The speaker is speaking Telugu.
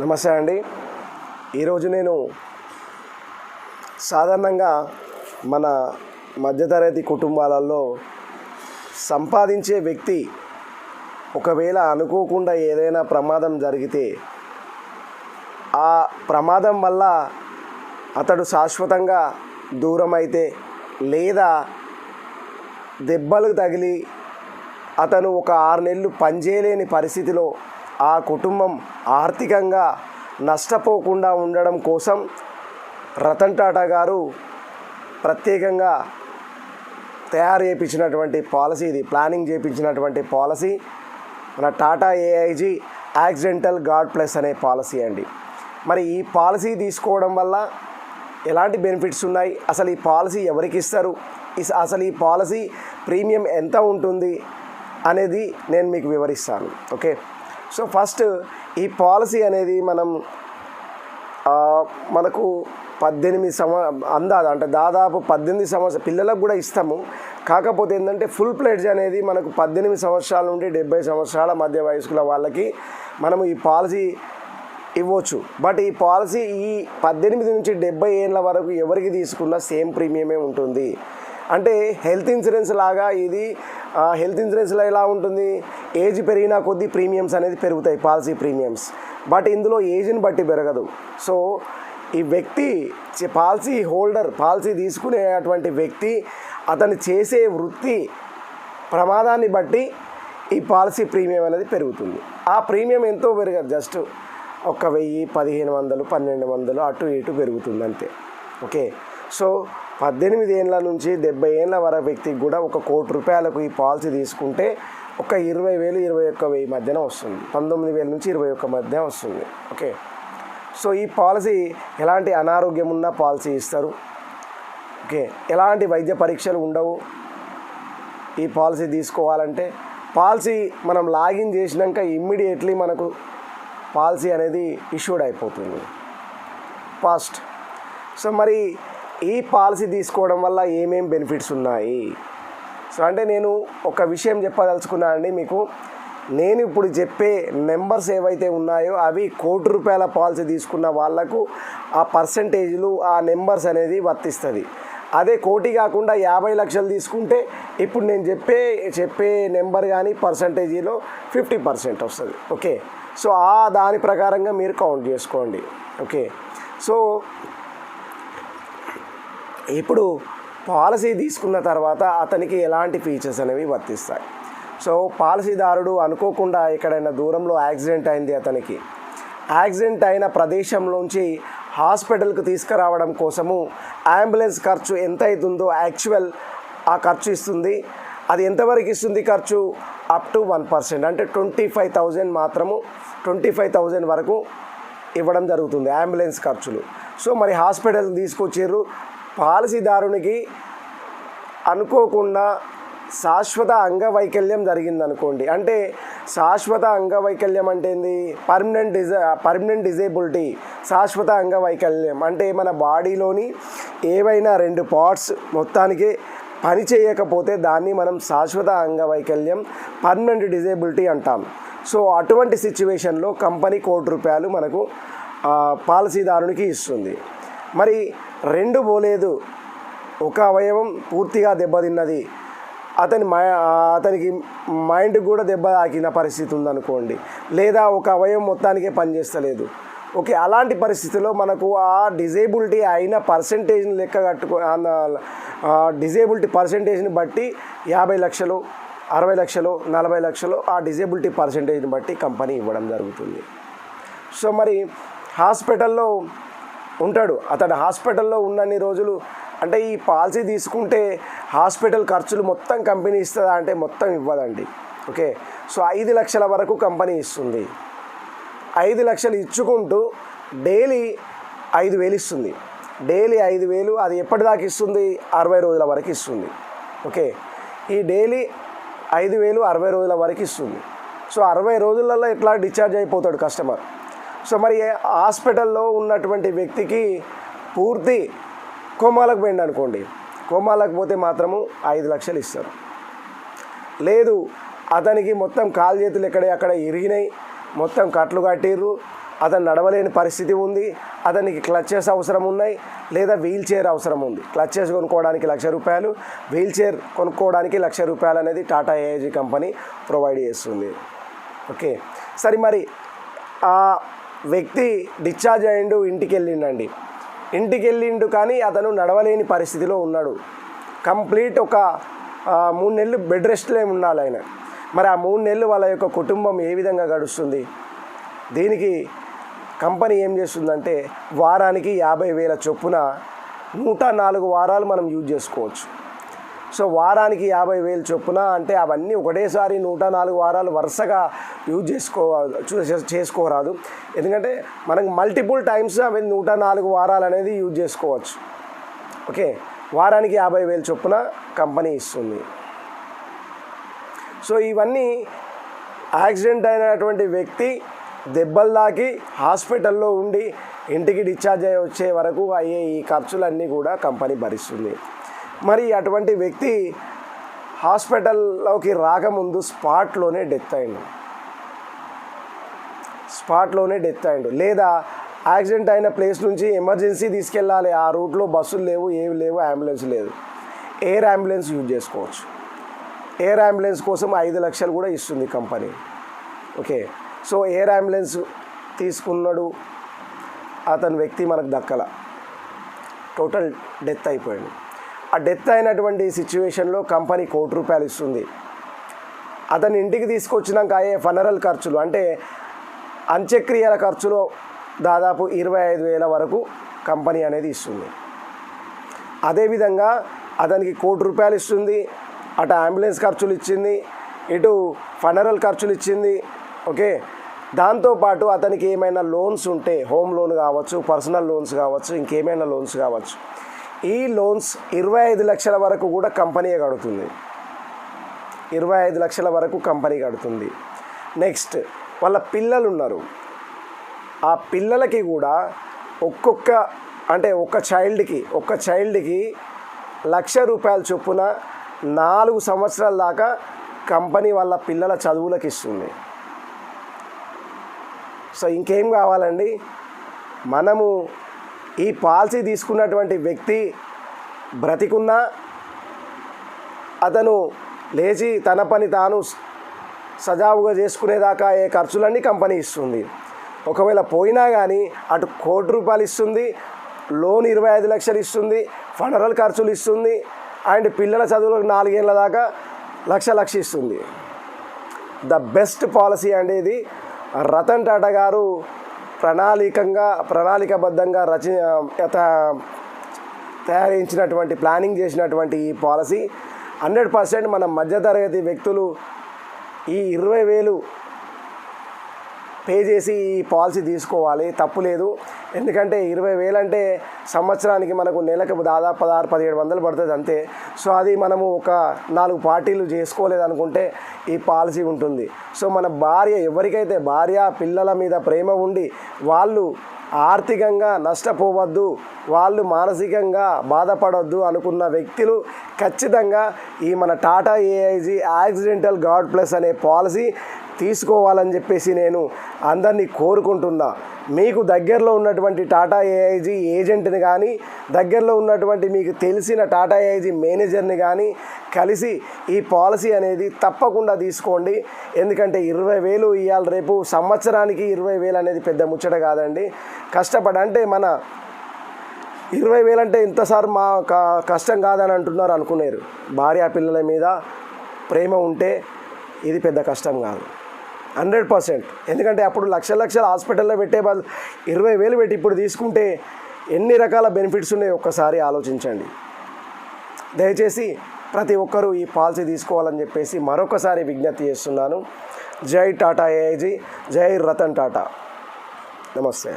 నమస్తే అండి. ఈరోజు నేను సాధారణంగా మన మధ్యతరగతి కుటుంబాలలో సంపాదించే వ్యక్తి ఒకవేళ అనుకోకుండా ఏదైనా ప్రమాదం జరిగితే ఆ ప్రమాదం వల్ల అతడు శాశ్వతంగా దూరం అయితే లేదా దెబ్బలు తగిలి అతను ఒక 6 నెలలు పనిచేయలేని పరిస్థితిలో ఆ కుటుంబం ఆర్థికంగా నష్టపోకుండా ఉండడం కోసం రతన్ టాటా గారు ప్రత్యేకంగా తయారు చేయించినటువంటి పాలసీ, ఇది ప్లానింగ్ చేయించినటువంటి పాలసీ మన Tata AIG accidental guard plus అనే పాలసీ అండి. మరి ఈ పాలసీ తీసుకోవడం వల్ల ఎలాంటి బెనిఫిట్స్ ఉన్నాయి, అసలు ఈ పాలసీ ఎవరికి ఇస్తారు, అసలు ఈ పాలసీ ప్రీమియం ఎంత ఉంటుంది అనేది నేను మీకు వివరిస్తాను. ఓకే, సో ఫస్ట్ ఈ పాలసీ అనేది మనకు 18 అందాజ అంటే దాదాపు 18 సంవత్సరాల పిల్లలకు కూడా ఇస్తాము. కాకపోతే ఏంటంటే ఫుల్ ప్లేడ్జ్ అనేది మనకు 18 సంవత్సరాల నుండి 70 సంవత్సరాల మధ్య వయస్కుల వాళ్ళకి మనము ఈ పాలసీ ఇవ్వచ్చు. బట్ ఈ పాలసీ ఈ 18 నుంచి 70 ఏళ్ళ వరకు ఎవరికి తీసుకున్నా సేమ్ ప్రీమియమే ఉంటుంది. అంటే హెల్త్ ఇన్సూరెన్స్ లాగా ఇది హెల్త్ ఇన్సూరెన్స్లో ఎలా ఉంటుంది, ఏజ్ పెరిగినా కొద్దీ ప్రీమియమ్స్ అనేది పెరుగుతాయి, పాలసీ ప్రీమియమ్స్. బట్ ఇందులో ఏజ్ని బట్టి పెరగదు. సో ఈ వ్యక్తి పాలసీ హోల్డర్, పాలసీ తీసుకునేటువంటి వ్యక్తి అతను చేసే వృత్తి ప్రమాదాన్ని బట్టి ఈ పాలసీ ప్రీమియం అనేది పెరుగుతుంది. ఆ ప్రీమియం ఎంతో పెరగదు, జస్ట్ 1000, 1500, 1200 అటు ఇటు పెరుగుతుంది అంతే. ఓకే, సో 18 ఏళ్ళ నుంచి 70 ఏళ్ళ వరకు వ్యక్తికి కూడా 1 కోటి రూపాయలకు ఈ పాలసీ తీసుకుంటే ఒక 20,000, 21,000 మధ్యన వస్తుంది. 19,000 నుంచి 21 మధ్య వస్తుంది. ఓకే, సో ఈ పాలసీ ఎలాంటి అనారోగ్యం ఉన్న పాలసీ ఇస్తారు. ఓకే, ఎలాంటి వైద్య పరీక్షలు ఉండవు. ఈ పాలసీ తీసుకోవాలంటే పాలసీ మనం లాగిన్ చేసినాక ఇమ్మీడియట్లీ మనకు పాలసీ అనేది ఇష్యూడ్ అయిపోతుంది ఫాస్ట్. సో మరి ఈ పాలసీ తీసుకోవడం వల్ల ఏమేం బెనిఫిట్స్ ఉన్నాయి, సో అంటే నేను ఒక విషయం చెప్పదలుచుకున్నానండి మీకు. నేను ఇప్పుడు చెప్పే నెంబర్స్ ఏవైతే ఉన్నాయో అవి 1 కోటి రూపాయల పాలసీ తీసుకున్న వాళ్లకు ఆ పర్సంటేజ్లు, ఆ నెంబర్స్ అనేది వర్తిస్తుంది. అదే కోటి కాకుండా 50 లక్షలు తీసుకుంటే ఇప్పుడు నేను చెప్పే నెంబర్ కానీ పర్సంటేజీలో 50% వస్తుంది. ఓకే, సో దాని ప్రకారంగా మీరు కౌంట్ చేసుకోండి. ఓకే, సో ఇప్పుడు పాలసీ తీసుకున్న తర్వాత అతనికి ఎలాంటి ఫీచర్స్ అనేవి వర్తిస్తాయి. సో పాలసీదారుడు అనుకోకుండా ఎక్కడైనా దూరంలో యాక్సిడెంట్ అయింది, అతనికి యాక్సిడెంట్ అయిన ప్రదేశంలోంచి హాస్పిటల్కి తీసుకురావడం కోసము అంబులెన్స్ ఖర్చు ఎంత అవుతుందో యాక్చువల్ ఆ ఖర్చు ఇస్తుంది. అది ఎంతవరకు ఇస్తుంది ఖర్చు? అప్ టు 1%, అంటే 25,000 మాత్రము, 25,000 వరకు ఇవ్వడం జరుగుతుంది అంబులెన్స్ ఖర్చులు. సో మరి హాస్పిటల్కి తీసుకొచ్చారు, పాలసీదారునికి అనుకోకుండా శాశ్వత అంగవైకల్యం జరిగిందనుకోండి. అంటే శాశ్వత అంగవైకల్యం అంటే ఏంది? Permanent disability. శాశ్వత అంగవైకల్యం అంటే మన బాడీలోని ఏవైనా 2 పార్ట్స్ మొత్తానికి పని చేయకపోతే దాన్ని మనం శాశ్వత అంగవైకల్యం, పర్మనెంట్ డిజేబిలిటీ అంటాం. సో అటువంటి సిచ్యువేషన్లో కంపెనీ 1 కోటి రూపాయలు మనకు పాలసీదారునికి ఇస్తుంది. మరి 2 పోలేదు, ఒక అవయవం పూర్తిగా దెబ్బతిన్నది, అతనికి మైండ్కి కూడా దెబ్బ తాకిన పరిస్థితి ఉందనుకోండి, లేదా ఒక అవయవం మొత్తానికే పనిచేస్తలేదు. ఓకే, అలాంటి పరిస్థితిలో మనకు ఆ డిజేబిలిటీ అయిన పర్సంటేజ్ని లెక్క డిజేబిలిటీ పర్సంటేజ్ని బట్టి 50 లక్షలు, 60 లక్షలు, 40 లక్షలు ఆ డిజేబిలిటీ పర్సంటేజ్ని బట్టి కంపెనీ ఇవ్వడం జరుగుతుంది. సో మరి హాస్పిటల్లో ఉంటాడు, అతడు హాస్పిటల్లో ఉన్నన్ని రోజులు, అంటే ఈ పాలసీ తీసుకుంటే హాస్పిటల్ ఖర్చులు మొత్తం కంపెనీ ఇస్తుందా అంటే మొత్తం ఇవ్వదండి. ఓకే, సో 5 లక్షల వరకు కంపెనీ ఇస్తుంది. 5 లక్షలు ఇచ్చుకుంటూ డైలీ 5,000 ఇస్తుంది. డైలీ 5,000 అది ఎప్పటిదాకా ఇస్తుంది? 60 రోజుల వరకు ఇస్తుంది. ఓకే, ఈ డైలీ 5,000 60 రోజుల వరకు ఇస్తుంది. సో 60 రోజులలో ఎట్లా డిశ్చార్జ్ అయిపోతాడు కస్టమర్. సో మరి హాస్పిటల్లో ఉన్నటువంటి వ్యక్తికి పూర్తి కోమాలకు పోయింది అనుకోండి, కోమాలకు పోతే మాత్రము 5 లక్షలు ఇస్తారు. లేదు అతనికి మొత్తం కాలు చేతులు అక్కడ ఇరిగినాయి, మొత్తం కట్లు కట్టిర్రు, అతను నడవలేని పరిస్థితి ఉంది, అతనికి క్లచెస్ అవసరం ఉన్నాయి లేదా వీల్ చైర్ అవసరం ఉంది. క్లచెస్ కొనుక్కోవడానికి ₹1,00,000, వీల్ చైర్ కొనుక్కోవడానికి ₹1,00,000 అనేది టాటా ఏఐజీ కంపెనీ ప్రొవైడ్ చేస్తుంది. ఓకే, సరే మరి ఆ వ్యక్తి డిశ్చార్జ్ అయ్యిండు, ఇంటికి వెళ్ళిండు కానీ అతను నడవలేని పరిస్థితిలో ఉన్నాడు. కంప్లీట్ ఒక 3 నెలలు బెడ్ రెస్ట్లో ఉండాలి ఆయన. మరి ఆ 3 నెలలు వాళ్ళ యొక్క కుటుంబం ఏ విధంగా గడుస్తుంది? దీనికి కంపెనీ ఏం చేస్తుందంటే వారానికి 50,000 చొప్పున 104 వారాలు మనం యూజ్ చేసుకోవచ్చు. సో వారానికి 50,000 చొప్పున అంటే అవన్నీ ఒకటేసారి 104 వారాలు వరుసగా యూజ్ చేసుకోరాదు. ఎందుకంటే మనకు మల్టిపుల్ టైమ్స్ అవి 104 వారాలు అనేది యూజ్ చేసుకోవచ్చు. ఓకే, వారానికి 50,000 చొప్పున కంపెనీ ఇస్తుంది. సో ఇవన్నీ యాక్సిడెంట్ అయినటువంటి వ్యక్తి దెబ్బలు తాకి హాస్పిటల్లో ఉండి ఇంటికి డిశ్చార్జ్ అయ్యి వచ్చే వరకు అయ్యే ఈ ఖర్చులన్నీ కూడా కంపెనీ భరిస్తుంది. మరి అటువంటి వ్యక్తి హాస్పిటల్లోకి రాకముందు స్పాట్లోనే డెత్ అయ్యిండు లేదా యాక్సిడెంట్ అయిన ప్లేస్ నుంచి ఎమర్జెన్సీ తీసుకెళ్ళాలి, ఆ రూట్లో బస్సులు లేవు, ఏవి లేవు, అంబులెన్స్ లేదు, ఎయిర్ అంబులెన్స్ యూజ్ చేసుకోవచ్చు. ఎయిర్ అంబులెన్స్ కోసం 5 లక్షలు కూడా ఇస్తుంది company. Okay, so air ambulance తీసుకున్నాడు, అతని వ్యక్తి మనకు దక్కల, టోటల్ డెత్ అయిపోయాడు. ఆ డెత్ అయినటువంటి సిచ్యువేషన్లో కంపెనీ ₹1,00,00,000 ఇస్తుంది. అతని ఇంటికి తీసుకొచ్చినాక అయ్యే ఫనరల్ ఖర్చులు అంటే అంత్యక్రియల ఖర్చులో దాదాపు 25,000 వరకు కంపెనీ అనేది ఇస్తుంది. అదేవిధంగా అతనికి ₹1,00,00,000 ఇస్తుంది, అటు అంబులెన్స్ ఖర్చులు ఇచ్చింది, ఇటు ఫనరల్ ఖర్చులు ఇచ్చింది. ఓకే, దాంతోపాటు అతనికి ఏమైనా లోన్స్ ఉంటే హోమ్ లోన్ కావచ్చు, పర్సనల్ లోన్స్ కావచ్చు, ఇంకేమైనా లోన్స్ కావచ్చు, ఈ లోన్స్ 25 లక్షల వరకు కూడా కంపెనీ కడుతుంది. 25 లక్షల వరకు కంపెనీ కడుతుంది. నెక్స్ట్ వాళ్ళ పిల్లలు ఉన్నారు, ఆ పిల్లలకి కూడా ఒక చైల్డ్కి ₹1,00,000 చొప్పున 4 సంవత్సరాల దాకా కంపెనీ వాళ్ళ పిల్లల చదువులకు ఇస్తుంది. సో ఇంకేం కావాలండి? మనము ఈ పాలసీ తీసుకున్నటువంటి వ్యక్తి బ్రతికున్నా అతను లేచి తన పని తాను సజావుగా చేసుకునేదాకా ఏ ఖర్చులన్నీ కంపెనీ ఇస్తుంది. ఒకవేళ పోయినా కానీ అటు ₹1,00,000 ఇస్తుంది, లోన్ 25 లక్షలు ఇస్తుంది, ఫనరల్ ఖర్చులు ఇస్తుంది, అండ్ పిల్లల చదువులకు 4 ఏళ్ళ దాకా లక్ష ఇస్తుంది. ద బెస్ట్ పాలసీ అనేది రతన్ టాటా గారు ప్రణాళికబద్ధంగా ప్లానింగ్ చేసినటువంటి ఈ పాలసీ 100% మన మధ్యతరగతి వ్యక్తులు ఈ 20,000 పే చేసి ఈ పాలసీ తీసుకోవాలి, తప్పు లేదు. ఎందుకంటే 20,000 అంటే సంవత్సరానికి మనకు నెలకు దాదాపు 1600-1700 పడుతుంది అంతే. సో అది మనము ఒక 4 పార్టీలు చేసుకోలేదనుకుంటే ఈ పాలసీ ఉంటుంది. సో మన ఎవరికైతే భార్య పిల్లల మీద ప్రేమ ఉండి వాళ్ళు ఆర్థికంగా నష్టపోవద్దు, వాళ్ళు మానసికంగా బాధపడొద్దు అనుకున్న వ్యక్తులు ఖచ్చితంగా ఈ మన Tata AIG accidental guard plus అనే పాలసీ తీసుకోవాలని చెప్పేసి నేను అందరినీ కోరుకుంటున్నా. మీకు దగ్గరలో ఉన్నటువంటి టాటా ఏఐజీ ఏజెంట్ని కానీ దగ్గరలో ఉన్నటువంటి మీకు తెలిసిన టాటా ఏఐజీ మేనేజర్ని కానీ కలిసి ఈ పాలసీ అనేది తప్పకుండా తీసుకోండి. ఎందుకంటే 20,000 ఇవాళ రేపు సంవత్సరానికి 20,000 అనేది పెద్ద ముచ్చట కాదండి. కష్టపడి అంటే మన 20,000 అంటే ఇంతసారి మా కష్టం కాదని అంటున్నారు అనుకునేరు. భార్య పిల్లల మీద ప్రేమ ఉంటే ఇది పెద్ద కష్టం కాదు 100%. ఎందుకంటే అప్పుడు లక్షల హాస్పిటల్లో పెట్టే బదులు 20,000 పెట్టి ఇప్పుడు తీసుకుంటే ఎన్ని రకాల బెనిఫిట్స్ ఉన్నాయో ఒక్కసారి ఆలోచించండి. దయచేసి ప్రతి ఒక్కరూ ఈ పాలసీ తీసుకోవాలని చెప్పేసి మరొకసారి విజ్ఞప్తి చేస్తున్నాను. జై టాటా ఏఐజీ, జై రతన్ టాటా. నమస్తే.